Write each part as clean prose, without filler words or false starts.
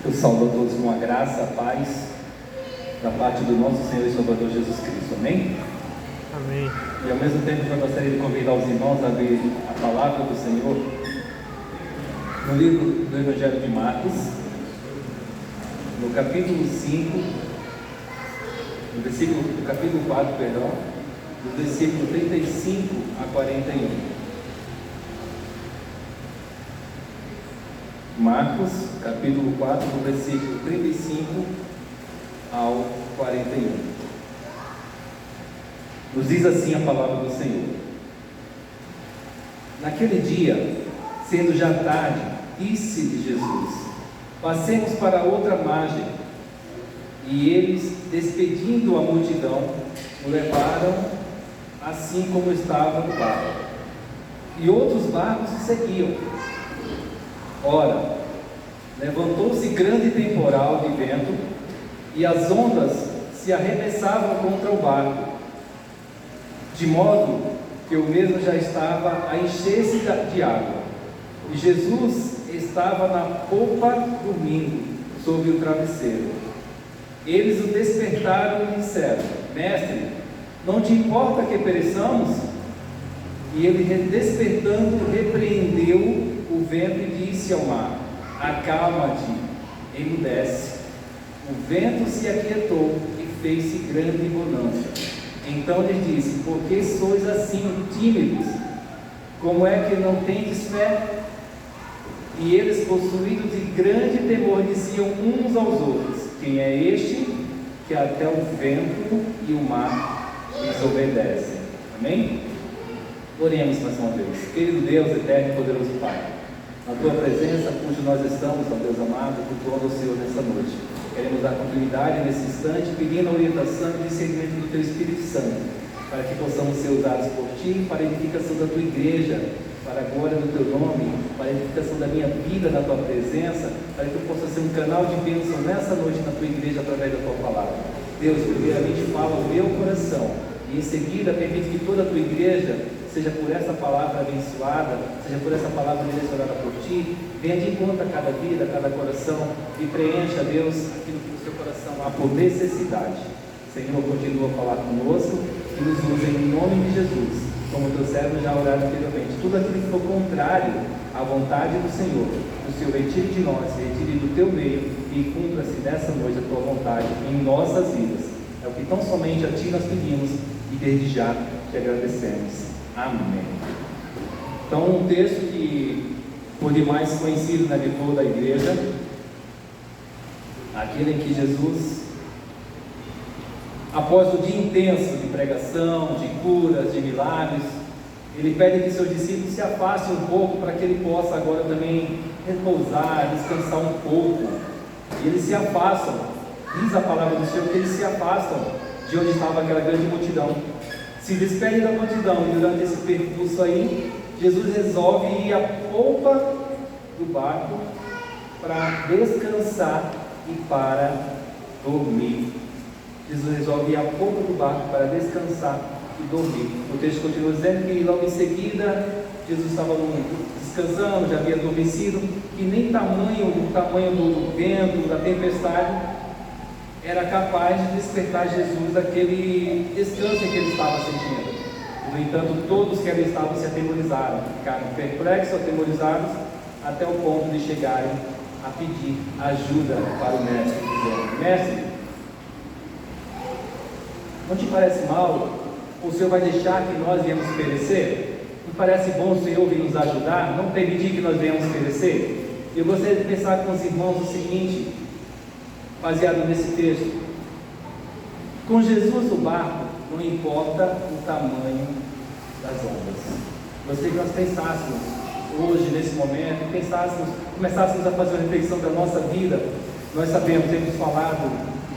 Eu saúdo a todos com a graça, a paz, da parte do nosso Senhor e Salvador Jesus Cristo. Amém? Amém. E ao mesmo tempo eu gostaria de convidar os irmãos a ver a palavra do Senhor no livro do Evangelho de Marcos, no capítulo 5, no capítulo 4, do versículo 35 a 41. Marcos, capítulo 4, do versículo 35 ao 41. Nos diz assim a palavra do Senhor: Naquele dia, sendo já tarde, disse-lhe Jesus: Passemos para outra margem. E eles, despedindo a multidão, o levaram assim como estava no barco. E outros barcos o seguiam. Ora, levantou-se grande temporal de vento, e as ondas se arremessavam contra o barco, de modo que o mesmo já estava a encher-se de água. E Jesus estava na popa dormindo sobre o travesseiro. Eles o despertaram e disseram: Mestre, não te importa que pereçamos? E ele, despertando, repreendeu o vento e disse ao mar: Acalma-te, emudece. O vento se aquietou e fez-se grande bonança. Então lhe disse: Por que sois assim tímidos? Como é que não tendes fé? E eles, possuídos de grande temor, diziam uns aos outros: Quem é este que até o vento e o mar lhes obedecem? Amém? Oremos mais uma vez. Querido Deus, eterno e poderoso Pai, na Tua presença, cujo nós estamos, ó Deus amado, cultuando ao Senhor nessa noite, queremos dar continuidade nesse instante, pedindo a orientação e discernimento do Teu Espírito Santo, para que possamos ser usados por Ti, para a edificação da Tua igreja, para a glória do Teu nome, para a edificação da minha vida na Tua presença, para que eu possa ser um canal de bênção nessa noite na Tua igreja, através da Tua palavra. Deus, primeiramente fala o meu coração, e em seguida permite que toda a Tua igreja, seja por essa palavra abençoada, seja por essa palavra direcionada por Ti, venha de encontro a cada vida, a cada coração, e preencha, Deus, aquilo que no seu coração há por necessidade. Senhor, continua a falar conosco e nos usa em nome de Jesus, como Teu servo já orado anteriormente. Tudo aquilo que for contrário à vontade do Senhor, o Senhor retire de nós, retire do Teu meio e cumpra-se nessa noite a Tua vontade em nossas vidas. É o que tão somente a Ti nós pedimos e desde já te agradecemos. Amém. Então, um texto que por demais conhecido na vida da igreja, aquele em que Jesus, após o dia intenso de pregação, de curas, de milagres, ele pede que seus discípulos se afastem um pouco para que ele possa agora também repousar, descansar um pouco. E eles se afastam, diz a palavra do Senhor que eles se afastam de onde estava aquela grande multidão. Se despede da multidão, e durante esse percurso aí, Jesus resolve ir à polpa do barco para descansar e para dormir. Jesus resolve ir à polpa do barco para descansar e dormir. O texto continua dizendo que logo em seguida, Jesus estava descansando, já havia adormecido, e nem o tamanho do vento, da tempestade, era capaz de despertar Jesus daquele descanso que ele estava sentindo. No entanto, todos que ali estavam se atemorizaram, ficaram perplexos, atemorizados, até o ponto de chegarem a pedir ajuda para o mestre, dizendo: Mestre, não te parece mal? O Senhor vai deixar que nós venhamos perecer? Não parece bom o Senhor vir nos ajudar? Não permitir que nós venhamos perecer? Eu gostaria de pensar com os irmãos o seguinte, baseado nesse texto: com Jesus no barco, não importa o tamanho das ondas. Gostaria que nós pensássemos hoje, nesse momento, começássemos a fazer uma reflexão da nossa vida. Nós sabemos, temos falado,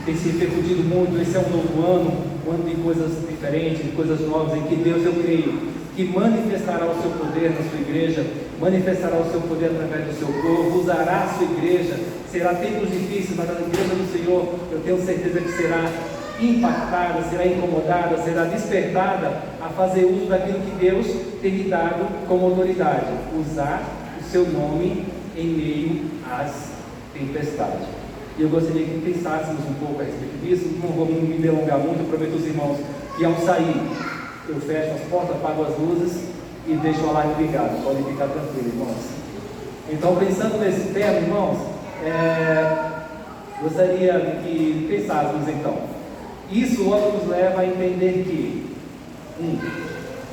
tem se repercutido muito, esse é um novo ano, um ano de coisas diferentes, de coisas novas, em que Deus, eu creio, que manifestará o seu poder na sua igreja, manifestará o seu poder através do seu povo, usará a sua igreja. Será tempos difíceis, mas a igreja do Senhor, eu tenho certeza que será impactada, será incomodada, será despertada a fazer uso daquilo que Deus tem lhe dado como autoridade, usar o seu nome em meio às tempestade. E eu gostaria que pensássemos um pouco a respeito disso. Não vou me delongar muito, eu prometo aos irmãos que ao sair eu fecho as portas, apago as luzes e deixo o alarme ligado. Podem ficar tranquilos, irmãos. Então, pensando nesse tema, irmãos, gostaria de que pensássemos então. Isso logo nos leva a entender que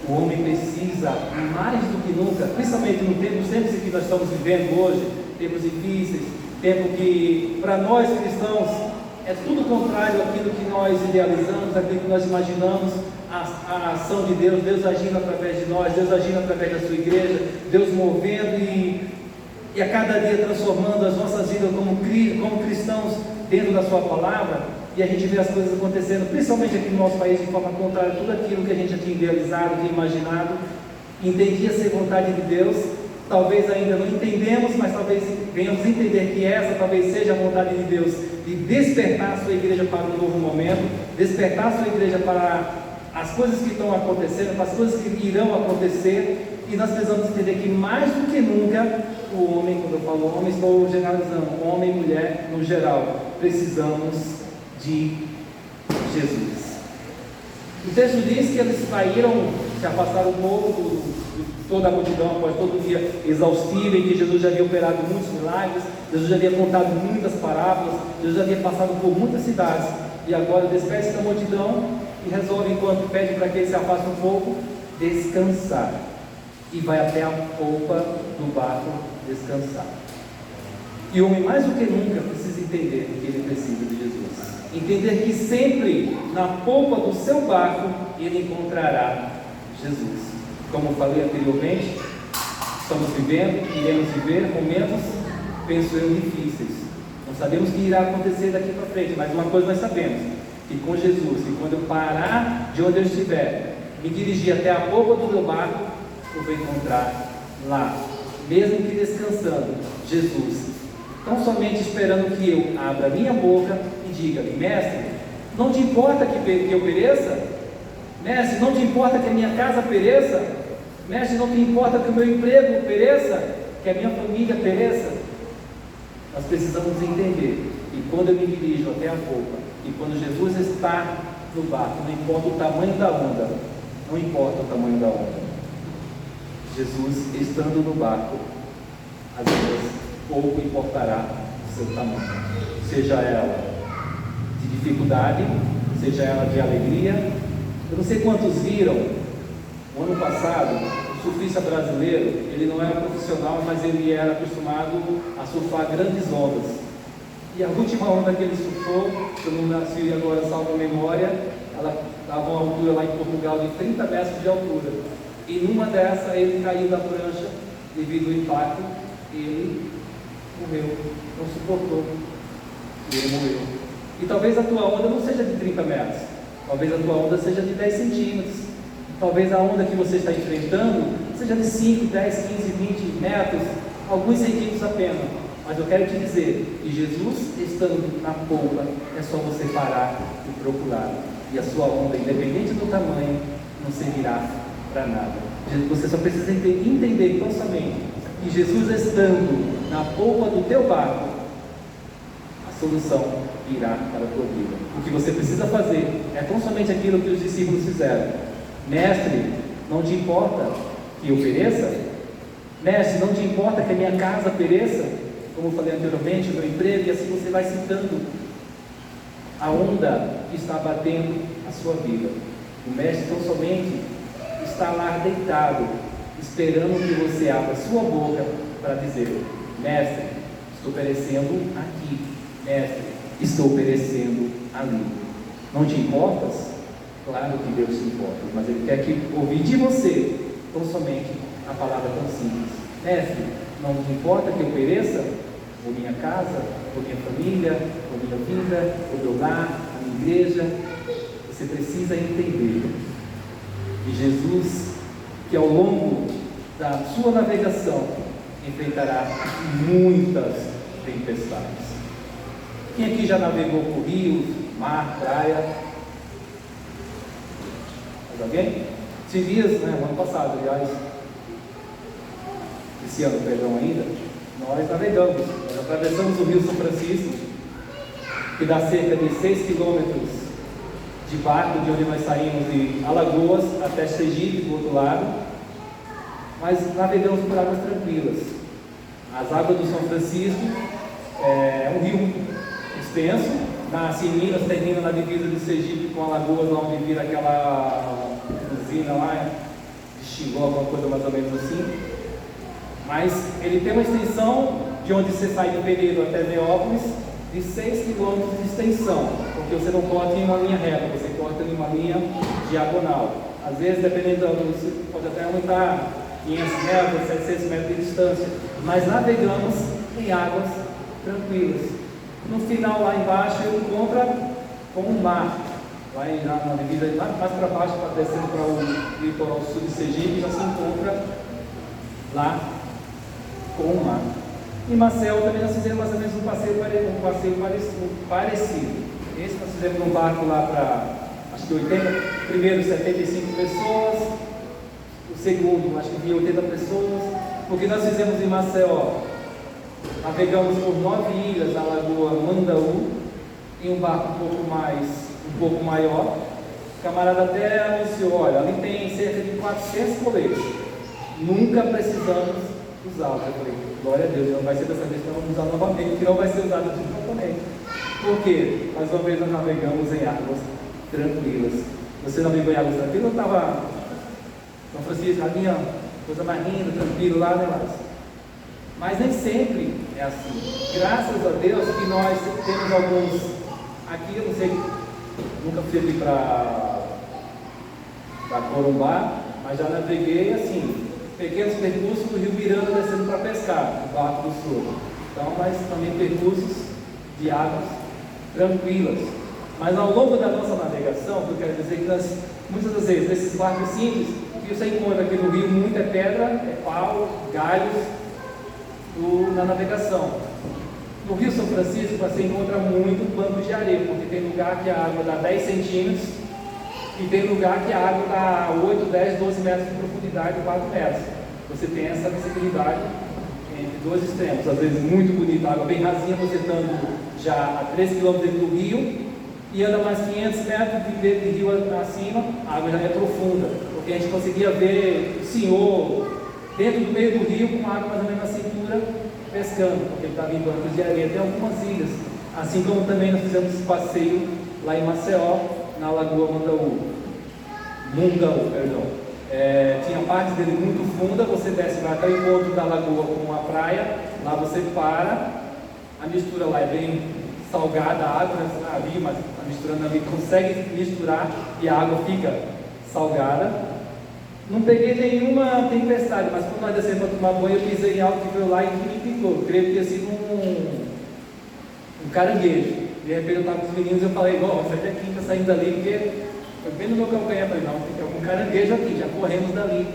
o homem precisa, mais do que nunca, principalmente nos tempos em que nós estamos vivendo hoje, tempos difíceis, tempo que para nós cristãos é tudo contrário àquilo que nós idealizamos, àquilo que nós imaginamos, a ação de Deus, Deus agindo através de nós, Deus agindo através da sua igreja, Deus movendo e a cada dia transformando as nossas vidas como cristãos dentro da sua palavra. E a gente vê as coisas acontecendo, principalmente aqui no nosso país, de forma contrária a tudo aquilo que a gente já tinha idealizado, tinha imaginado, entendia ser vontade de Deus. Talvez ainda não entendemos, mas talvez venhamos entender que essa talvez seja a vontade de Deus, de despertar a sua igreja para um novo momento, despertar a sua igreja para as coisas que estão acontecendo, para as coisas que irão acontecer. E nós precisamos entender que mais do que nunca, o homem, quando eu falo homem, estou generalizando, homem e mulher no geral, precisamos de Jesus. O texto diz que eles saíram, se afastaram um pouco de toda a multidão após todo o dia exaustivo, em que Jesus já havia operado muitos milagres, Jesus já havia contado muitas parábolas, Jesus já havia passado por muitas cidades, e agora despede-se da multidão e resolve, enquanto pede para que ele se afaste um pouco, descansar, e vai até a polpa do barco descansar. E o homem mais do que nunca precisa entender que ele precisa de Jesus, entender que sempre na polpa do seu barco ele encontrará Jesus. Como eu falei anteriormente, estamos vivendo, iremos viver momentos, penso eu, difíceis. Não sabemos o que irá acontecer daqui para frente, mas uma coisa nós sabemos, que com Jesus, e quando eu parar de onde eu estiver, me dirigir até a polpa do meu barco, eu vou encontrar lá, mesmo que descansando, Jesus, tão somente esperando que eu abra a minha boca e diga-lhe: mestre, não te importa que eu pereça? Mestre, não te importa que a minha casa pereça? Mestre, não te importa que o meu emprego pereça? Que a minha família pereça? Nós precisamos entender que quando eu me dirijo até a polpa, e quando Jesus está no barco, não importa o tamanho da onda, não importa o tamanho da onda, Jesus estando no barco, as ondas pouco importará o seu tamanho, seja ela de dificuldade, seja ela de alegria. Eu não sei quantos viram, o ano passado, o surfista brasileiro, ele não era profissional, mas ele era acostumado a surfar grandes ondas. E a última onda que ele surfou, se eu não nasci agora salvo a memória, ela dava uma altura lá em Portugal de 30 metros de altura. E numa dessa ele caiu da prancha devido ao impacto, e ele morreu, não suportou, e ele morreu. E talvez a tua onda não seja de 30 metros, talvez a tua onda seja de 10 centímetros, talvez a onda que você está enfrentando seja de 5, 10, 15, 20 metros, alguns centímetros apenas. Mas eu quero te dizer que Jesus estando na polpa, é só você parar e procurar, e a sua onda, independente do tamanho, não servirá para nada. Você só precisa entender tão somente que Jesus estando na polpa do teu barco, a solução virá para a tua vida. O que você precisa fazer é tão somente aquilo que os discípulos fizeram. Mestre, não te importa que eu pereça? Mestre, não te importa que a minha casa pereça? Como eu falei anteriormente, o meu emprego, e assim você vai citando a onda que está batendo a sua vida. O mestre tão somente está lá deitado, esperando que você abra sua boca para dizer: mestre, estou perecendo aqui, mestre, estou perecendo ali. Não te importas? Claro que Deus se importa, mas Ele quer que ouvir de você tão somente a palavra tão simples: mestre, não te importa que eu pereça? Ou minha casa, ou minha família, ou minha vida, ou meu lar, a minha igreja. Você precisa entender que Jesus, que ao longo da sua navegação enfrentará muitas tempestades. Quem aqui já navegou por rios, mar, praia? Mais alguém? Esses dias, né, ano passado, aliás, esse ano, perdão, ainda, nós navegamos, nós atravessamos o Rio São Francisco, que dá cerca de 6 quilômetros de barco de onde nós saímos de Alagoas até Sergipe, do outro lado, mas navegamos por águas tranquilas. As águas do São Francisco é um rio extenso, nasce em Minas, termina na divisa de Sergipe com Alagoas, lá onde vira aquela usina lá, de Xingó, alguma coisa mais ou menos assim. Mas ele tem uma extensão de onde você sai de Pereiro até Neópolis, de 6 quilômetros de extensão, porque você não corta em uma linha reta, você corta em uma linha diagonal. Às vezes, dependendo você pode até aumentar 500 metros, 700 metros de distância, mas navegamos em águas tranquilas. No final, lá embaixo, ele encontra com um mar, na divisa mais para baixo, descendo para o litoral sul de Sergipe, já se encontra lá com o mar. Em Maceió também nós fizemos mais ou menos um passeio parecido. Esse nós fizemos num barco lá para, acho que 75 pessoas, o segundo, acho que vinha 80 pessoas, porque nós fizemos em Maceió, navegamos por 9 ilhas na Lagoa Mandaú, em um barco um pouco maior. O camarada até anunciou, olha, ali tem cerca de 400 coletes, nunca precisamos usá-los. Eu falei, glória a Deus, não vai ser dessa vez que nós vamos usar novamente, que não vai ser usado de novamente. Por quê? Mais uma vez nós navegamos em águas tranquilas. Você navegou em águas tranquilas? Eu estava São Francisco, a minha coisa mais linda, tranquilo lá, né, Lázaro? Mas nem sempre é assim. Graças a Deus que nós temos alguns, aqui eu não sei, nunca fui ali para Corumbá, mas já naveguei assim, pequenos percursos do Rio Miranda descendo para pescar, no Barco do Sul. Então, mas também percursos de águas tranquilas. Mas ao longo da nossa navegação, eu quero dizer que nós, muitas das vezes, nesses barcos simples, o que você encontra aqui no Rio muito é pedra, é pau, galhos, na navegação. No Rio São Francisco você encontra muito banco de areia, porque tem lugar que a água dá 10 centímetros e tem lugar que a água dá 8, 10, 12 metros de profundidade, 4 metros. Você tem essa visibilidade entre dois extremos. Às vezes muito bonita, água bem rasinha, você estando já a 3 km dentro do rio e anda mais 500 metros de rio acima, a água já é profunda, porque a gente conseguia ver o senhor dentro do meio do rio com água mais ou menos na cintura, pescando, porque ele estava em bancos de areia. Tem algumas ilhas, assim como também nós fizemos esse passeio lá em Maceió, na Lagoa Mungaú, perdão. Tinha parte dele muito funda, você desce lá até o encontro da lagoa com a praia, lá você para, a mistura lá é bem salgada a água, né? Ali, mas misturando ali, consegue misturar e a água fica salgada. Não peguei nenhuma tempestade, mas quando nós descemos para tomar banho, eu pisei em algo que veio lá e que me picou. Creio que tinha sido um caranguejo. De repente eu estava com os meninos e eu falei, você tem que estar saindo dali, porque foi bem no meu calcanhar. Eu falei, não, tem algum caranguejo aqui, já corremos dali.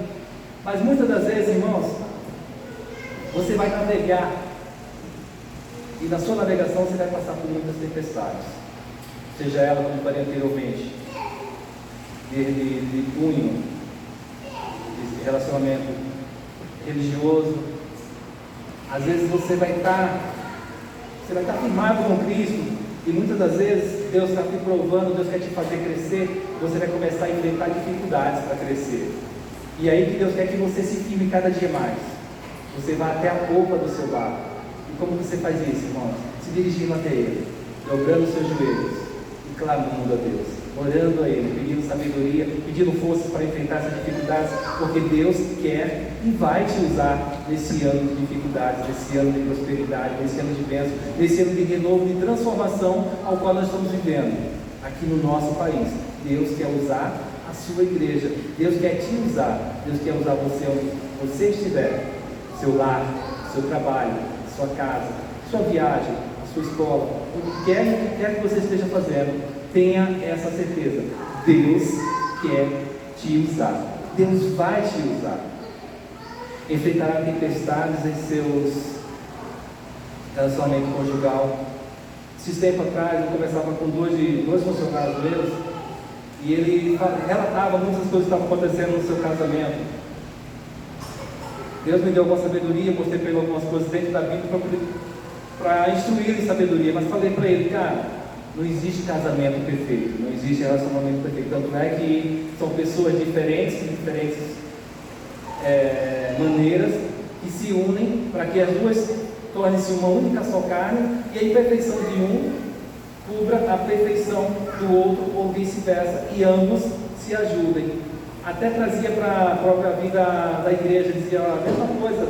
Mas muitas das vezes, irmãos, você vai navegar e na sua navegação você vai passar por muitas tempestades. Seja ela, como eu falei anteriormente, de cunho, de relacionamento religioso. Às vezes você vai estar firmado com Cristo e muitas das vezes Deus está te provando, Deus quer te fazer crescer, você vai começar a enfrentar dificuldades para crescer. E aí que Deus quer que você se firme cada dia mais. Você vai até a polpa do seu barco. E como você faz isso, irmãos? Se dirigindo até Ele, dobrando os seus joelhos e clamando a Deus, orando a Ele, pedindo sabedoria, pedindo forças para enfrentar essas dificuldades, porque Deus quer e vai te usar nesse ano de dificuldades, nesse ano de prosperidade, nesse ano de bênção, nesse ano de renovo, de transformação ao qual nós estamos vivendo aqui no nosso país. Deus quer usar a sua igreja, Deus quer te usar, Deus quer usar você onde você estiver, seu lar, seu trabalho, sua casa, sua viagem, a sua escola, o que quer que você esteja fazendo. Tenha essa certeza, Deus quer te usar, Deus vai te usar. Enfrentará tempestades em seus relacionamentos conjugal. Esses tempos atrás eu conversava com dois funcionários meus e ele relatava muitas coisas que estavam acontecendo no seu casamento. Deus me deu alguma sabedoria, mostrei para ele algumas coisas dentro da Bíblia para instruir ele em sabedoria, mas falei para ele, cara, não existe casamento perfeito, não existe relacionamento perfeito. Tanto é que são pessoas diferentes, com diferentes maneiras, que se unem para que as duas tornem-se uma única só carne, e a imperfeição de um cubra a perfeição do outro, ou vice-versa, e ambos se ajudem. Até trazia para a própria vida da igreja, dizia a mesma coisa.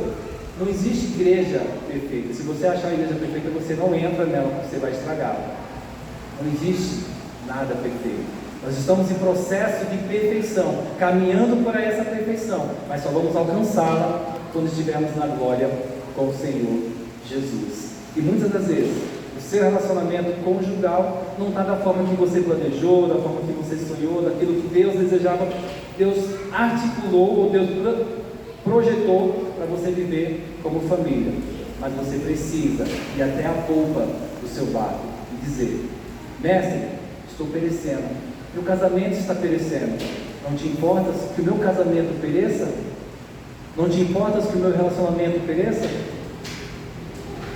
Não existe igreja perfeita. Se você achar a igreja perfeita, você não entra nela, você vai estragá-la. Não existe nada perfeito. Nós estamos em processo de perfeição, caminhando para essa perfeição, mas só vamos alcançá-la quando estivermos na glória com o Senhor Jesus. E muitas das vezes, o seu relacionamento conjugal não está da forma que você planejou, da forma que você sonhou, daquilo que Deus desejava, Deus articulou, ou Deus projetou para você viver como família. Mas você precisa ir até a polpa do seu barco e dizer: mestre, estou perecendo, meu casamento está perecendo. Não te importas que o meu casamento pereça? Não te importas que o meu relacionamento pereça?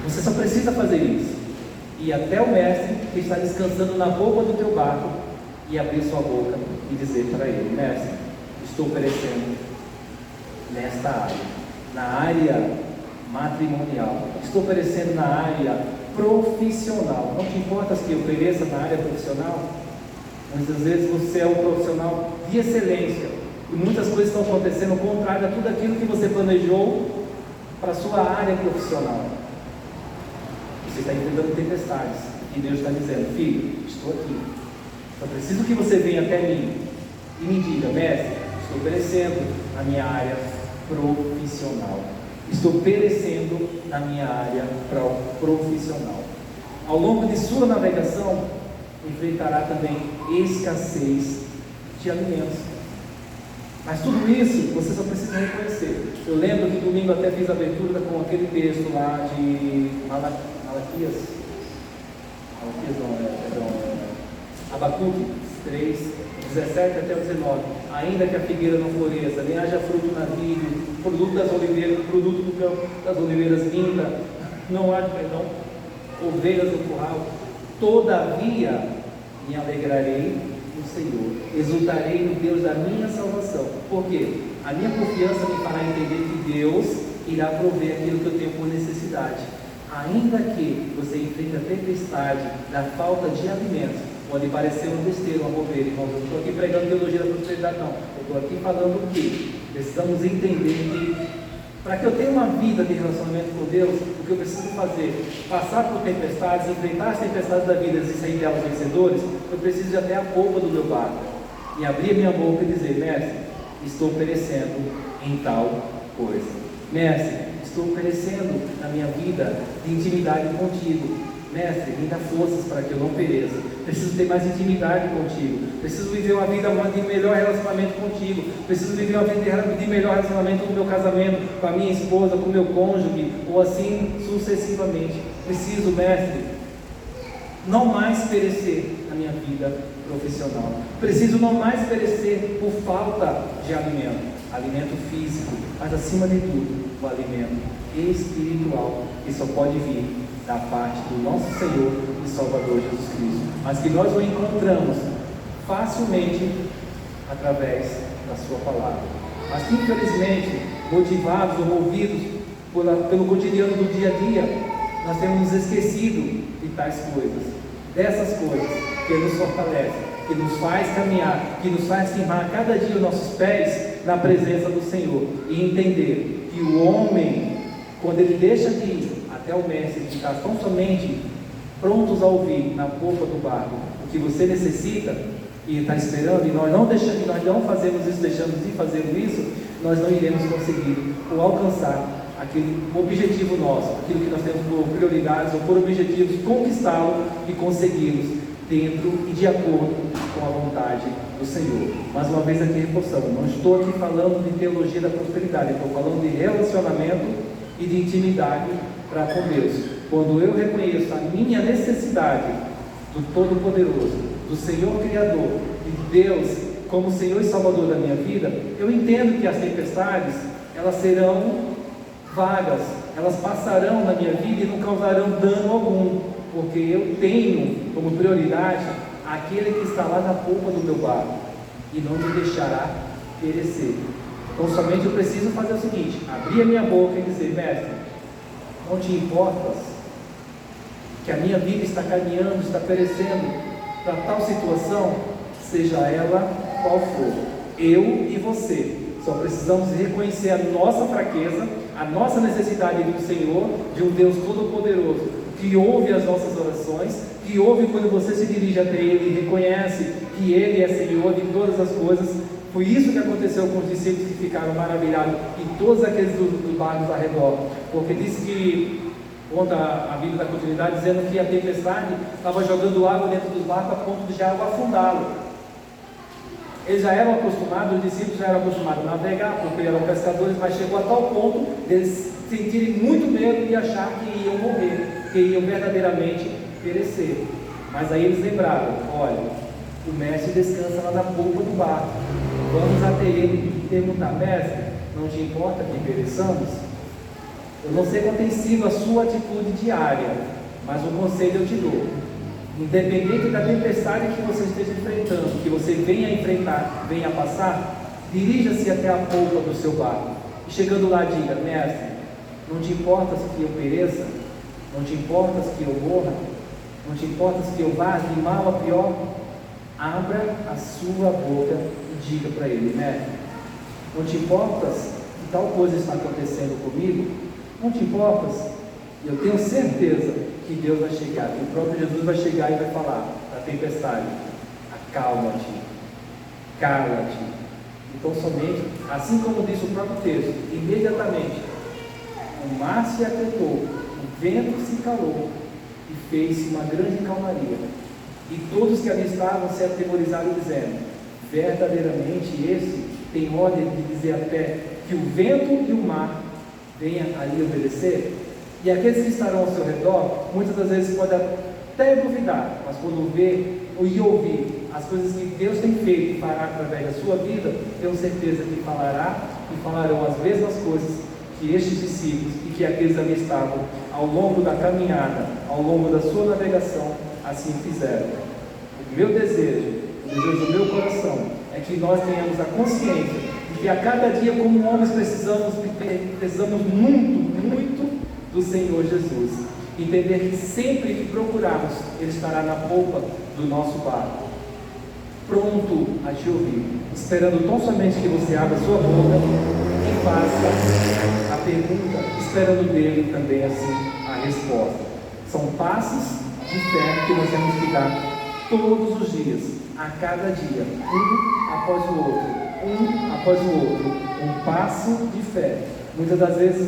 Você só precisa fazer isso. Ir até o mestre que está descansando na polpa do teu barco e abrir sua boca e dizer para ele: mestre, estou perecendo nesta área, na área matrimonial, estou perecendo na área profissional. Não te importas que eu pereça na área profissional? Muitas vezes você é um profissional de excelência e muitas coisas estão acontecendo contrário a tudo aquilo que você planejou para a sua área profissional. Você está enfrentando tempestades e Deus está dizendo: filho, estou aqui, só preciso que você venha até mim e me diga: mestre, estou perecendo na minha área profissional, estou perecendo na minha área profissional. Ao longo de sua navegação, enfrentará também escassez de alimentos. Mas tudo isso você só precisa reconhecer. Eu lembro que domingo até fiz a abertura com aquele texto lá de Abacuque 3, 17 até o 19. Ainda que a figueira não floresça, nem haja fruto na vide, produto do campo das oliveiras minta, não há ovelhas no curral, todavia me alegrarei no Senhor, exultarei no Deus da minha salvação. Por quê? A minha confiança me fará entender que Deus irá prover aquilo que eu tenho por necessidade. Ainda que você enfrente a tempestade da falta de alimentos, pode parecer uma besteira, uma bobeira, irmãos. Eu não estou aqui pregando teologia da prosperidade, não. Eu estou aqui falando que precisamos entender que, para que eu tenha uma vida de relacionamento com Deus, o que eu preciso fazer? Passar por tempestades, enfrentar as tempestades da vida e sair delas vencedores. Eu preciso ir até a polpa do meu barco e abrir a minha boca e dizer: mestre, estou perecendo em tal coisa. Mestre, estou perecendo na minha vida de intimidade contigo. Mestre, me dá forças para que eu não pereça. Preciso ter mais intimidade contigo. Preciso viver uma vida de melhor relacionamento contigo. Preciso viver uma vida de melhor relacionamento com o meu casamento, com a minha esposa, com o meu cônjuge, ou assim sucessivamente. Preciso, mestre, não mais perecer na minha vida profissional. Preciso não mais perecer por falta de alimento físico, mas acima de tudo, o alimento espiritual, que só pode vir da parte do nosso Senhor e Salvador Jesus Cristo, mas que nós o encontramos facilmente através da sua palavra. Mas que, infelizmente, motivados ou movidos pelo cotidiano do dia a dia, nós temos nos esquecido de tais coisas, dessas coisas que nos fortalecem, que nos faz caminhar, que nos faz firmar cada dia os nossos pés na presença do Senhor, e entender que o homem, quando ele deixa de ir até o mestre, que está tão somente prontos a ouvir na polpa do barco o que você necessita e está esperando, e nós não fazemos isso, deixamos de fazer isso, nós não iremos conseguir ou alcançar aquele objetivo nosso, aquilo que nós temos por prioridades ou por objetivos, conquistá-lo e consegui-los dentro e de acordo com a vontade do Senhor. Mais uma vez aqui reforçando, não estou aqui falando de teologia da prosperidade, estou falando de relacionamento e de intimidade para com Deus. Quando eu reconheço a minha necessidade do Todo-Poderoso, do Senhor Criador, de Deus como Senhor e Salvador da minha vida, eu entendo que as tempestades, elas serão vagas, elas passarão na minha vida e não causarão dano algum, porque eu tenho como prioridade aquele que está lá na polpa do meu barco e não me deixará perecer. Então somente eu preciso fazer o seguinte: abrir a minha boca e dizer: mestre, não te importas que a minha vida está caminhando, está perecendo para tal situação, seja ela qual for. Eu e você só precisamos reconhecer a nossa fraqueza, a nossa necessidade do Senhor, de um Deus Todo-Poderoso, que ouve as nossas orações, que ouve quando você se dirige até Ele e reconhece que Ele é Senhor de todas as coisas. Foi isso que aconteceu com os discípulos, que ficaram maravilhados, e todos aqueles dos barcos ao redor, porque disse que, conta a Bíblia da continuidade, dizendo que a tempestade estava jogando água dentro dos barcos a ponto de já afundá-lo. Eles já eram acostumados, os discípulos já eram acostumados a navegar, porque eram pescadores, mas chegou a tal ponto deles sentirem muito medo e achar que iam morrer, que iam verdadeiramente perecer. Mas aí eles lembraram: olha, o mestre descansa lá na polpa do barco, vamos até ele e perguntar: mestre, não te importa que pereçamos? Eu não sei qual tem sido a sua atitude diária, mas o conselho eu te dou: independente da tempestade que você esteja enfrentando, que você venha enfrentar, venha passar, dirija-se até a polpa do seu barco, e chegando lá diga: mestre, não te importas que eu pereça? Não te importas que eu morra? Não te importas que eu vá de mal a pior? Abra a sua boca e diga para ele: mestre, não te importas que tal coisa está acontecendo comigo? Não te importas? Eu tenho certeza que Deus vai chegar, que o próprio Jesus vai chegar e vai falar da tempestade: acalma-te, cala-te. Então somente, assim como disse o próprio texto, imediatamente o mar se aquietou, o vento se calou e fez-se uma grande calmaria, e todos que ali estavam se atemorizaram, dizendo: verdadeiramente esse tem ordem de dizer até que o vento e o mar venha a lhe obedecer? E aqueles que estarão ao seu redor, muitas das vezes podem até duvidar, mas quando ver e ouvir as coisas que Deus tem feito e fará através da sua vida, tenho certeza que falará e falarão as mesmas coisas que estes discípulos e que aqueles ali estavam ao longo da caminhada, ao longo da sua navegação, assim fizeram. O meu desejo, o desejo do meu coração, é que nós tenhamos a consciência de que a cada dia, como homens, precisamos muito do Senhor Jesus. Entender que sempre que procurarmos, Ele estará na polpa do nosso barco, pronto a te ouvir, esperando tão somente que você abra sua boca e faça a pergunta, esperando dele também assim a resposta. São passos de fé que nós temos que dar todos os dias, a cada dia, um após o outro, um passo de fé. Muitas das vezes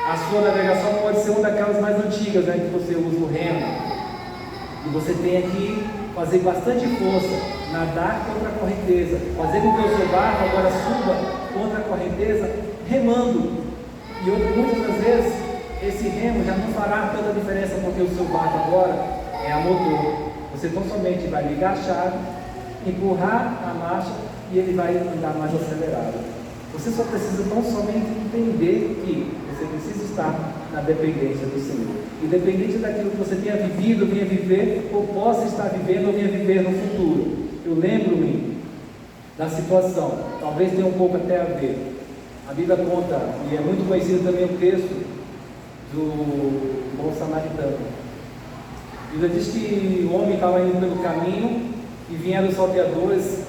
a sua navegação pode ser uma daquelas mais antigas, né, que você usa o remo, e você tem que fazer bastante força, nadar contra a correnteza, fazer com que o seu barco agora suba contra a correnteza, remando. E muitas das vezes esse remo já não fará tanta diferença, porque o seu barco agora é a motor. Você tão somente vai ligar a chave, empurrar a marcha e ele vai andar mais acelerado. Você só precisa tão somente entender que você precisa estar na dependência do Senhor. Independente daquilo que você tenha vivido, venha viver, ou possa estar vivendo, ou venha viver no futuro. Eu lembro-me da situação, talvez tenha um pouco até a ver. A Bíblia conta, e é muito conhecido também o texto do bom samaritano. A Bíblia diz que o homem estava indo pelo caminho e vieram os salteadores,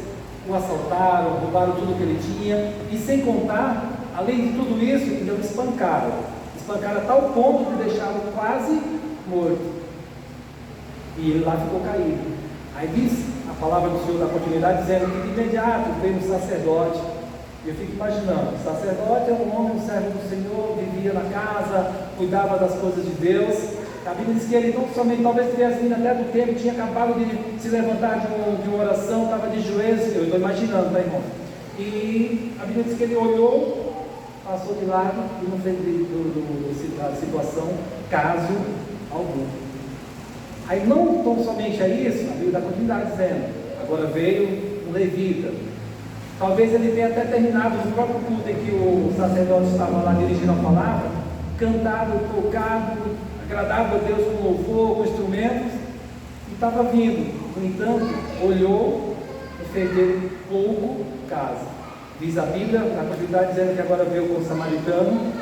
o assaltaram, roubaram tudo que ele tinha, e sem contar, além de tudo isso, ainda o espancaram a tal ponto de deixá-lo quase morto, e ele lá ficou caído. Aí diz a palavra do Senhor da continuidade, dizendo que de imediato veio um sacerdote. E eu fico imaginando, o sacerdote é um homem, um servo do Senhor, vivia na casa, cuidava das coisas de Deus. A Bíblia diz que ele não somente, talvez tivesse vindo até do tempo, tinha acabado de se levantar de uma oração, estava de joelhos, eu estou imaginando, tá, irmão? E a Bíblia diz que ele olhou, passou de lado e não fez da situação caso algum. Aí não tão somente a isso, a Bíblia dá continuidade dizendo, agora veio um levita. Talvez ele tenha até terminado o próprio culto em que o sacerdote estava lá dirigindo a palavra, cantado, tocado, agradado a Deus com louvor, com instrumentos, e estava vindo. No entanto, olhou e fez dele pouco caso. Diz a Bíblia, na continuidade, dizendo que agora veio com o samaritano,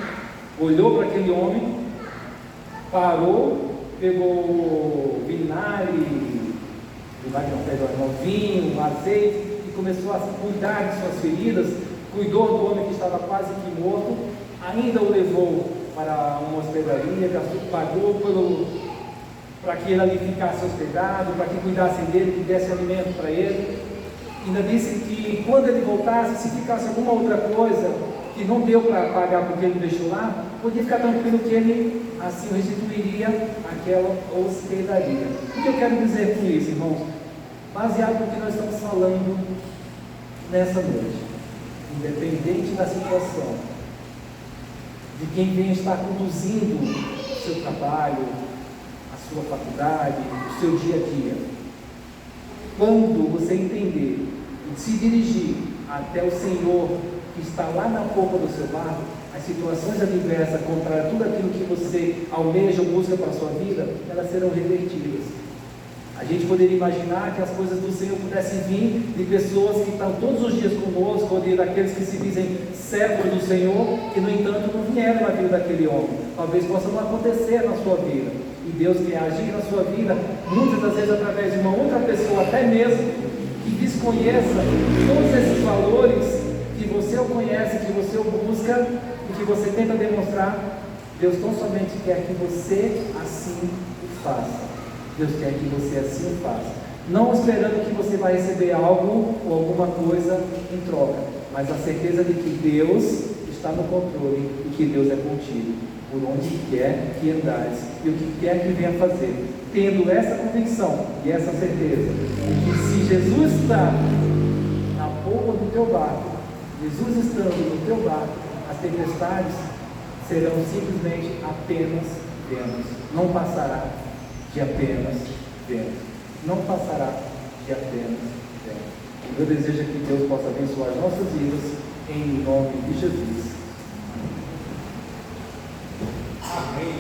olhou para aquele homem, parou, pegou vinagre não pegou vinho, azeite, e começou a cuidar de suas feridas, cuidou do homem que estava quase que morto, ainda o levou para uma hospedaria, pagou para que ele ali ficasse hospedado, para que cuidassem dele, que desse alimento para ele. Ainda disse que quando ele voltasse, se ficasse alguma outra coisa que não deu para pagar porque ele deixou lá, podia ficar tranquilo que ele assim restituiria aquela hospedaria. O que eu quero dizer com isso, irmãos? Baseado no que nós estamos falando nessa noite, independente da situação, de quem vem estar conduzindo o seu trabalho, a sua faculdade, o seu dia a dia, quando você entender e se dirigir até o Senhor que está lá na polpa do seu barco, as situações adversas, contrárias a tudo aquilo que você almeja ou busca para a sua vida, elas serão revertidas. A gente poderia imaginar que as coisas do Senhor pudessem vir de pessoas que estão todos os dias conosco, ou de daqueles que se dizem servos do Senhor, e no entanto não vieram na vida daquele homem. Talvez possa não acontecer na sua vida, e Deus quer agir na sua vida, muitas das vezes através de uma outra pessoa, até mesmo que desconheça todos esses valores, que você o conhece, que você o busca, e que você tenta demonstrar. Deus tão somente quer que você assim o faça. Deus quer que você assim o faça, não esperando que você vai receber algo ou alguma coisa em troca, mas a certeza de que Deus está no controle e que Deus é contigo, por onde quer que andares e o que quer que venha fazer, tendo essa convicção e essa certeza de que se Jesus está na polpa do teu barco, Jesus estando no teu barco, as tempestades serão simplesmente apenas ventos, não passará de apenas vento. Não passará de apenas vento. Eu desejo que Deus possa abençoar as nossas vidas, em nome de Jesus. Amém.